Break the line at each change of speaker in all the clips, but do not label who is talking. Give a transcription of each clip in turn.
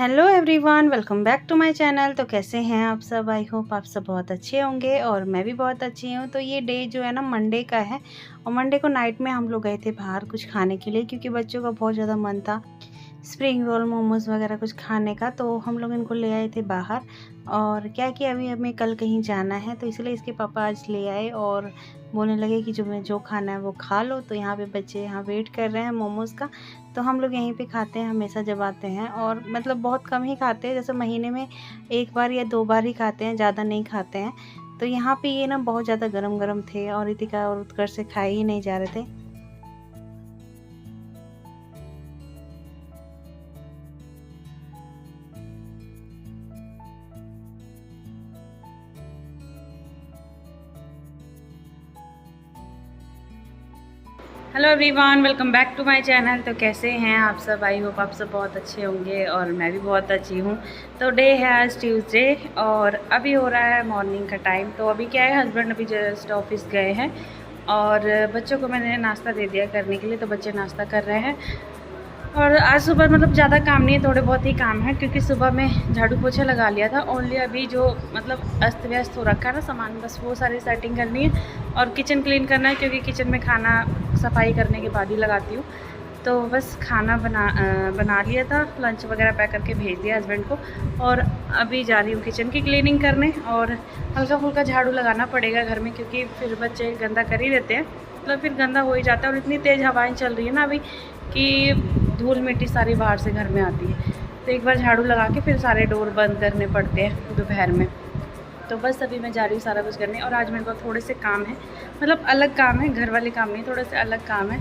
Hello everyone, welcome back to my channel. तो कैसे हैं आप सब? आई होप आप सब बहुत अच्छे होंगे और मैं भी बहुत अच्छी हूँ। तो ये डे जो है ना मंडे का है और मंडे को नाइट में हम लोग गए थे बाहर कुछ खाने के लिए, क्योंकि बच्चों का बहुत ज़्यादा मन था स्प्रिंग रोल मोमोज़ वगैरह कुछ खाने का। तो हम लोग इनको ले आए थे बाहर। और क्या कि अभी हमें कल कहीं जाना है, तो इसलिए इसके पापा आज ले आए और बोलने लगे कि जो खाना है वो खा लो। तो यहाँ पे बच्चे यहाँ वेट कर रहे हैं मोमोज़ का। तो हम लोग यहीं पे खाते हैं हमेशा जब आते हैं, और मतलब बहुत कम ही खाते हैं, जैसे महीने में एक बार या दो बार ही खाते हैं, ज़्यादा नहीं खाते हैं। तो यहाँ पे ये ना बहुत ज़्यादा गरम गरम थे और रितिका और उत्कर्ष से खाए ही नहीं जा रहे थे। Hello everyone, welcome back to my channel. तो कैसे हैं आप सब? आई होप आप सब बहुत अच्छे होंगे और मैं भी बहुत अच्छी हूँ। तो डे है आज ट्यूसडे और अभी हो रहा है मॉर्निंग का टाइम। तो अभी क्या है, हस्बैंड अभी जस्ट ऑफिस गए हैं और बच्चों को मैंने नाश्ता दे दिया करने के लिए। तो बच्चे नाश्ता कर रहे हैं और आज सुबह मतलब ज़्यादा काम नहीं है, थोड़े बहुत ही काम है, क्योंकि सुबह में झाड़ू पोछा लगा लिया था। ओनली अभी जो मतलब अस्त व्यस्त हो रखा है ना सामान, बस वो सारी सेटिंग करनी है और किचन क्लीन करना है, क्योंकि किचन में खाना सफाई करने के बाद ही लगाती हूँ। तो बस खाना बना लिया था, लंच वगैरह पैक करके भेज दिया हस्बैंड को और अभी जा रही हूँ किचन की क्लीनिंग करने। और हल्का फुल्का झाड़ू लगाना पड़ेगा घर में, क्योंकि फिर बच्चे गंदा कर ही देते हैं, मतलब फिर गंदा हो ही जाता है। और इतनी तेज़ हवाएं चल रही है ना अभी कि धूल मिट्टी सारी बाहर से घर में आती है। तो एक बार झाड़ू लगा के फिर सारे डोर बंद करने पड़ते हैं दोपहर में। तो बस अभी मैं जा रही हूँ सारा कुछ करने। और आज मेरे पास थोड़े से काम है, मतलब अलग काम है, घर वाले काम नहीं, थोड़े से अलग काम है।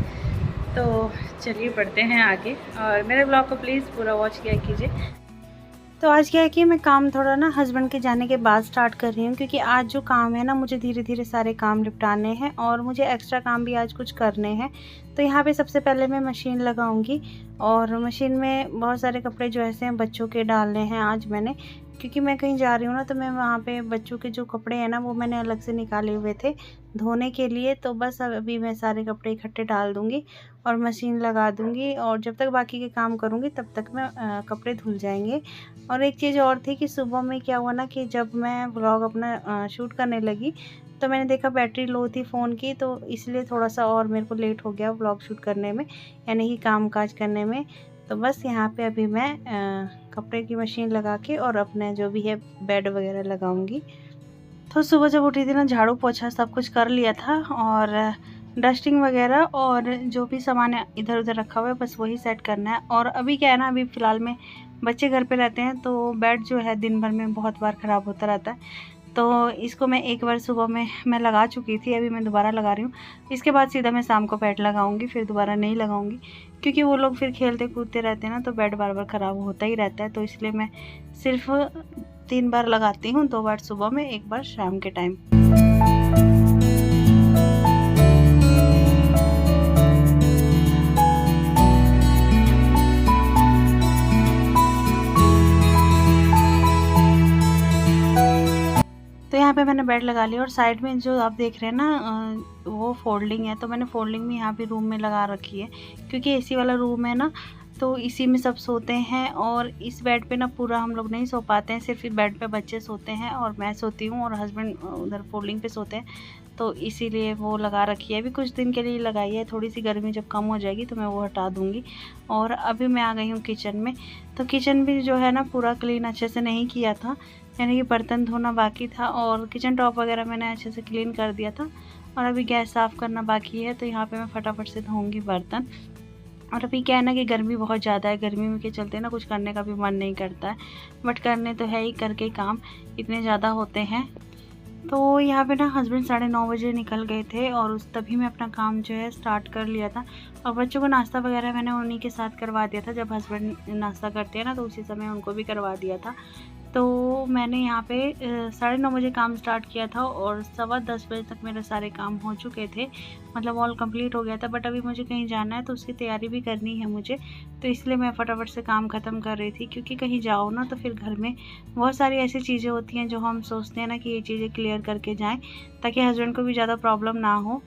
तो चलिए बढ़ते हैं आगे और मेरे ब्लॉग को प्लीज़ पूरा वॉच किया कीजिए। तो आज क्या है कि मैं काम थोड़ा ना हस्बैंड के जाने के बाद स्टार्ट कर रही हूँ, क्योंकि आज जो काम है ना मुझे धीरे धीरे सारे काम निपटाने हैं और मुझे एक्स्ट्रा काम भी आज कुछ करने हैं। तो यहाँ पे सबसे पहले मैं मशीन लगाऊंगी और मशीन में बहुत सारे कपड़े जो ऐसे हैं बच्चों के डालने हैं आज मैंने, क्योंकि मैं कहीं जा रही हूँ ना। तो मैं वहाँ पे बच्चों के जो कपड़े हैं ना वो मैंने अलग से निकाले हुए थे धोने के लिए। तो बस अभी मैं सारे कपड़े इकट्ठे डाल दूँगी और मशीन लगा दूँगी, और जब तक बाकी के काम करूँगी तब तक मैं कपड़े धुल जाएंगे। और एक चीज़ और थी कि सुबह में क्या हुआ ना कि जब मैं व्लॉग अपना शूट करने लगी तो मैंने देखा बैटरी लो थी फ़ोन की, तो इसलिए थोड़ा सा और मेरे को लेट हो गया व्लॉग शूट करने में, यानी कि काम काज करने में। तो बस यहाँ पे अभी मैं कपड़े की मशीन लगा के और अपने जो भी है बेड वगैरह लगाऊंगी। तो सुबह जब उठी थी ना झाड़ू पोछा सब कुछ कर लिया था और डस्टिंग वगैरह और जो भी सामान इधर उधर रखा हुआ है बस वही सेट करना है। और अभी क्या है ना, अभी फ़िलहाल में बच्चे घर पे रहते हैं तो बेड जो है दिन भर में बहुत बार ख़राब होता रहता है। तो इसको मैं एक बार सुबह में मैं लगा चुकी थी, अभी मैं दोबारा लगा रही हूँ। इसके बाद सीधा मैं शाम को बेड लगाऊंगी, फिर दोबारा नहीं लगाऊंगी, क्योंकि वो लोग फिर खेलते कूदते रहते हैं ना तो बेड बार बार ख़राब होता ही रहता है। तो इसलिए मैं सिर्फ 3 बार लगाती हूँ, 2 बार सुबह में, 1 बार शाम के टाइम। तो यहाँ पे मैंने बेड लगा लिया और साइड में जो आप देख रहे हैं ना वो फोल्डिंग है। तो मैंने फोल्डिंग भी यहाँ पे रूम में लगा रखी है, क्योंकि एसी वाला रूम है ना, तो इसी में सब सोते हैं। और इस बेड पे ना पूरा हम लोग नहीं सो पाते हैं, सिर्फ इस बेड पे बच्चे सोते हैं और मैं सोती हूँ और हस्बैंड उधर फोल्डिंग पे सोते हैं। तो इसीलिए वो लगा रखी है, अभी कुछ दिन के लिए लगाई है। थोड़ी सी गर्मी जब कम हो जाएगी तो मैं वो हटा दूँगी। और अभी मैं आ गई हूँ किचन में। तो किचन भी जो है ना पूरा क्लीन अच्छे से नहीं किया था, यानी कि बर्तन धोना बाकी था और किचन टॉप वगैरह मैंने अच्छे से क्लीन कर दिया था। और अभी गैस साफ़ करना बाकी है, तो यहाँ पे मैं फटाफट से धोऊंगी बर्तन। और अभी क्या है ना कि गर्मी बहुत ज़्यादा है, गर्मी के चलते ना कुछ करने का भी मन नहीं करता है, बट करने तो है ही, करके काम इतने ज़्यादा होते हैं। तो यहाँ पे ना हस्बैंड 9:30 बजे निकल गए थे और उस तभी मैं अपना काम जो है स्टार्ट कर लिया था। और बच्चों को नाश्ता वगैरह मैंने उन्हीं के साथ करवा दिया था, जब हस्बैंड नाश्ता करते हैं ना तो उसी समय उनको भी करवा दिया था। तो मैंने यहाँ पे 9:30 बजे काम स्टार्ट किया था और 10:15 बजे तक मेरे सारे काम हो चुके थे, मतलब ऑल कंप्लीट हो गया था। बट अभी मुझे कहीं जाना है तो उसकी तैयारी भी करनी है मुझे, तो इसलिए मैं फटाफट से काम ख़त्म कर रही थी। क्योंकि कहीं जाओ ना तो फिर घर में बहुत सारी ऐसी चीज़ें होती हैं जो हम सोचते हैं ना कि ये चीज़ें क्लियर करके जाएँ, ताकि हस्बैंड को भी ज़्यादा प्रॉब्लम ना हो।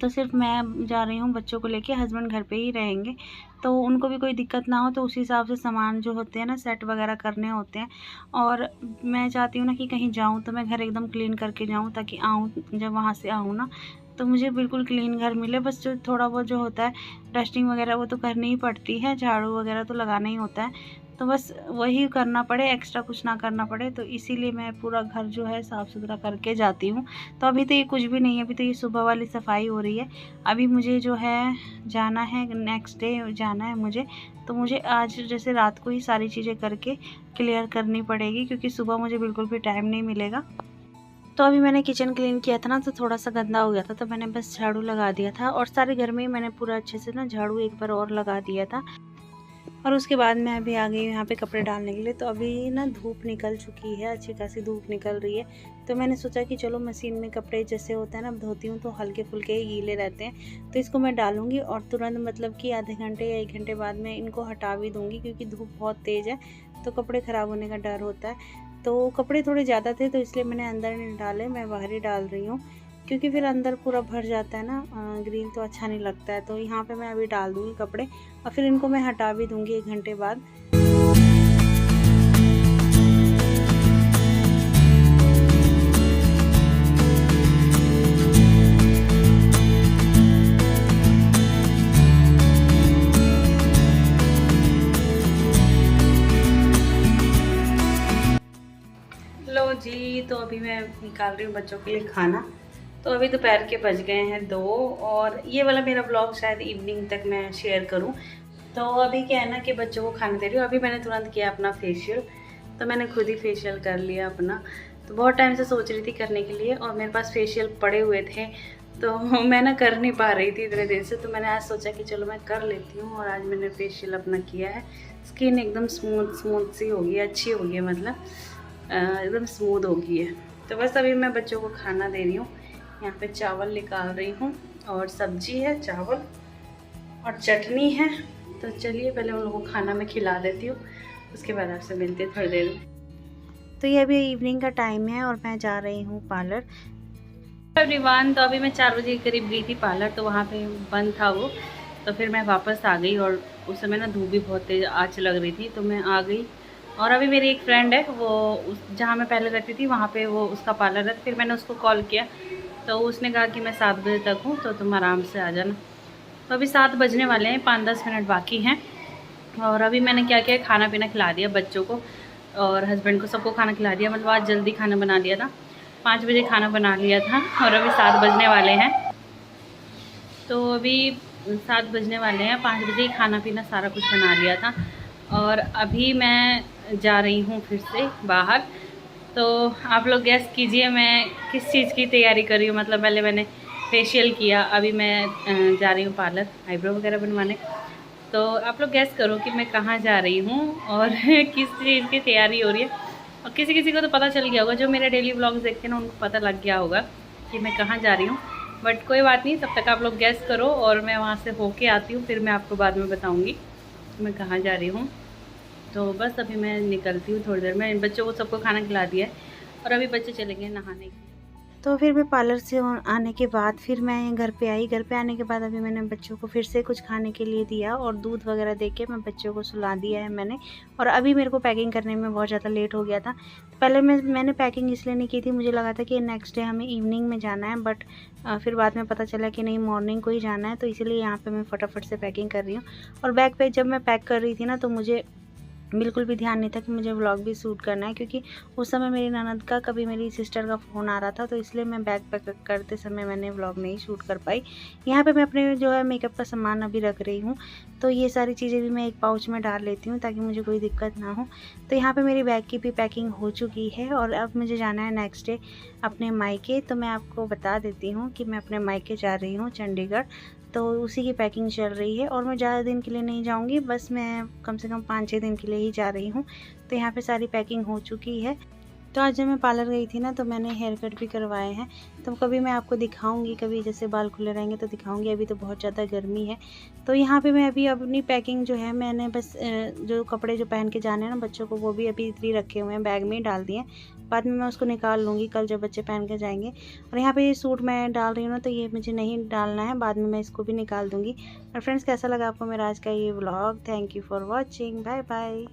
तो सिर्फ मैं जा रही हूँ बच्चों को लेके, हस्बैंड घर पे ही रहेंगे, तो उनको भी कोई दिक्कत ना हो, तो उसी हिसाब से सामान जो होते हैं ना सेट वगैरह करने होते हैं। और मैं चाहती हूँ ना कि कहीं जाऊँ तो मैं घर एकदम क्लीन करके जाऊँ, ताकि आऊँ जब वहाँ से आऊँ ना तो मुझे बिल्कुल क्लीन घर मिले। बस जो थोड़ा बहुत जो होता है डस्टिंग वगैरह वो तो करनी ही पड़ती है, झाड़ू वगैरह तो लगाना ही होता है, तो बस वही करना पड़े, एक्स्ट्रा कुछ ना करना पड़े, तो इसीलिए मैं पूरा घर जो है साफ़ सुथरा करके जाती हूँ। तो अभी तो ये कुछ भी नहीं है, अभी तो ये सुबह वाली सफाई हो रही है। अभी मुझे जो है जाना है, नेक्स्ट डे जाना है मुझे, तो मुझे आज जैसे रात को ही सारी चीज़ें करके क्लियर करनी पड़ेगी, क्योंकि सुबह मुझे बिल्कुल भी टाइम नहीं मिलेगा। तो अभी मैंने किचन क्लीन किया था ना, तो थोड़ा सा गंदा हो गया था, तो मैंने बस झाड़ू लगा दिया था, और सारे घर में ही मैंने पूरा अच्छे से ना झाड़ू एक बार और लगा दिया था। और उसके बाद मैं अभी आ गई यहाँ पे कपड़े डालने के लिए। तो अभी ना धूप निकल चुकी है, अच्छी खासी धूप निकल रही है, तो मैंने सोचा कि चलो मशीन में कपड़े जैसे होता है ना धोती हूँ तो हल्के फुल्के ही गीले रहते हैं, तो इसको मैं डालूँगी और तुरंत मतलब कि आधे घंटे या 1 घंटे बाद मैं इनको हटा भी दूँगी, क्योंकि धूप बहुत तेज़ है तो कपड़े ख़राब होने का डर होता है। तो कपड़े थोड़े ज़्यादा थे तो इसलिए मैंने अंदर नहीं डाले, मैं बाहर ही डाल रही हूँ, क्योंकि फिर अंदर पूरा भर जाता है ना ग्रीन, तो अच्छा नहीं लगता है। तो यहाँ पे मैं अभी डाल दूँगी कपड़े और फिर इनको मैं हटा भी दूँगी 1 घंटे बाद। लो जी, तो अभी मैं निकाल रही हूँ बच्चों के लिए खाना। तो अभी दोपहर के बज गए हैं 2, और ये वाला मेरा ब्लॉग शायद इवनिंग तक मैं शेयर करूं। तो अभी क्या है ना कि बच्चों को खाना दे रही हूँ। अभी मैंने तुरंत किया अपना फेशियल, तो मैंने खुद ही फेशियल कर लिया अपना। तो बहुत टाइम से सोच रही थी करने के लिए, और मेरे पास फेशियल पड़े हुए थे, तो मैं ना कर नहीं पा रही थी इतने देर से, तो मैंने आज सोचा कि चलो मैं कर लेती हूँ, और आज मैंने फेशियल अपना किया है। स्किन एकदम स्मूथ सी हो गई है, अच्छी हो गई है, मतलब एकदम स्मूथ हो गई है। तो बस अभी मैं बच्चों को खाना दे रही हूँ। यहाँ पे चावल निकाल रही हूँ, और सब्जी है, चावल और चटनी है। तो चलिए पहले उन लोगों को खाना मैं खिला देती हूँ, उसके बाद आपसे मिलते हैं थोड़ी देर में। तो ये अभी इवनिंग का टाइम है और मैं जा रही हूँ पार्लर। एवरीवन, तो अभी मैं 4 बजे के करीब गई थी पार्लर, तो वहाँ पे बंद था वो, तो फिर मैं वापस आ गई, और उस समय ना धूप भी बहुत तेज आँच लग रही थी, तो मैं आ गई। और अभी मेरी एक फ्रेंड है, वो जहाँ मैं पहले रहती थी वहाँ पे वो उसका पार्लर है, फिर मैंने उसको कॉल किया, तो उसने कहा कि मैं 7 बजे तक हूँ, तो तुम आराम से आ जाना। तो अभी 7 बजने वाले हैं, 5-10 मिनट बाकी हैं। और अभी मैंने क्या किया, खाना पीना खिला दिया बच्चों को और हस्बैंड को, सबको खाना खिला दिया। मतलब आज जल्दी खाना बना लिया था, 5 बजे खाना बना लिया था, और अभी 7 बजने वाले हैं। तो अभी 7 बजने वाले हैं, 5 बजे ही खाना पीना सारा कुछ बना लिया था। और अभी मैं जा रही हूँ फिर से बाहर। तो आप लोग गैस कीजिए मैं किस चीज़ की तैयारी कर रही हूँ। मतलब पहले मैंने फेशियल किया, अभी मैं जा रही हूँ पार्लर आईब्रो वगैरह बनवाने। तो आप लोग गैस करो कि मैं कहाँ जा रही हूँ और किस चीज़ की तैयारी हो रही है। और किसी किसी को तो पता चल गया होगा, जो मेरे डेली व्लॉग्स देखते हैं ना उनको पता लग गया होगा कि मैं कहाँ जा रही हूँ। बट कोई बात नहीं, तब तक आप लोग गैस करो और मैं वहाँ से होके आती हूँ, फिर मैं आपको बाद में बताऊँगी मैं कहाँ जा रही हूँ। तो बस अभी मैं निकलती हूँ थोड़ी देर में। बच्चों को सबको खाना खिला दिया है और अभी बच्चे चले गए नहाने के लिए। तो फिर मैं पार्लर से आने के बाद फिर मैं घर पे आई। घर पे आने के बाद अभी मैंने बच्चों को फिर से कुछ खाने के लिए दिया और दूध वगैरह दे के मैं बच्चों को सुला दिया है मैंने। और अभी मेरे को पैकिंग करने में बहुत ज़्यादा लेट हो गया था। पहले मैंने पैकिंग इसलिए नहीं की थी, मुझे लगा था कि नेक्स्ट डे हमें इवनिंग में जाना है, बट फिर बाद में पता चला कि नहीं, मॉर्निंग को ही जाना है। तो इसीलिए यहाँ पर मैं फटाफट से पैकिंग कर रही हूँ। और बैग पे जब मैं पैक कर रही थी ना, तो मुझे बिल्कुल भी ध्यान नहीं था कि मुझे व्लॉग भी शूट करना है, क्योंकि उस समय मेरी ननद का कभी मेरी सिस्टर का फ़ोन आ रहा था, तो इसलिए मैं बैग पैक करते समय मैंने व्लॉग नहीं शूट कर पाई। यहाँ पे मैं अपने जो है मेकअप का सामान अभी रख रही हूँ, तो ये सारी चीज़ें भी मैं एक पाउच में डाल लेती हूँ ताकि मुझे कोई दिक्कत ना हो। तो यहाँ पर मेरी बैग की भी पैकिंग हो चुकी है और अब मुझे जाना है नेक्स्ट डे अपने मायके। तो मैं आपको बता देती हूँ कि मैं अपने मायके जा रही हूँ चंडीगढ़, तो उसी की पैकिंग चल रही है। और मैं ज़्यादा दिन के लिए नहीं जाऊंगी, बस मैं कम से कम 5-6 दिन के लिए ही जा रही हूँ। तो यहाँ पे सारी पैकिंग हो चुकी है। तो आज जब मैं पार्लर गई थी ना तो मैंने हेयर कट भी करवाए हैं। तो कभी मैं आपको दिखाऊंगी, कभी जैसे बाल खुले रहेंगे तो दिखाऊंगी। अभी तो बहुत ज़्यादा गर्मी है। तो यहाँ पे मैं अभी अपनी पैकिंग जो है मैंने बस जो कपड़े जो पहन के जाने हैं ना बच्चों को, वो भी अभी इतनी रखे हुए हैं, बैग में ही डाल दिए। बाद में मैं उसको निकाल लूँगी कल जब बच्चे पहन के जाएंगे। और यहाँ पे ये सूट मैं डाल रही हूँ ना, तो ये मुझे नहीं डालना है, बाद में मैं इसको भी निकाल दूँगी। और फ्रेंड्स, कैसा लगा आपको मेरा आज का ये vlog? Thank you for watching. Bye bye.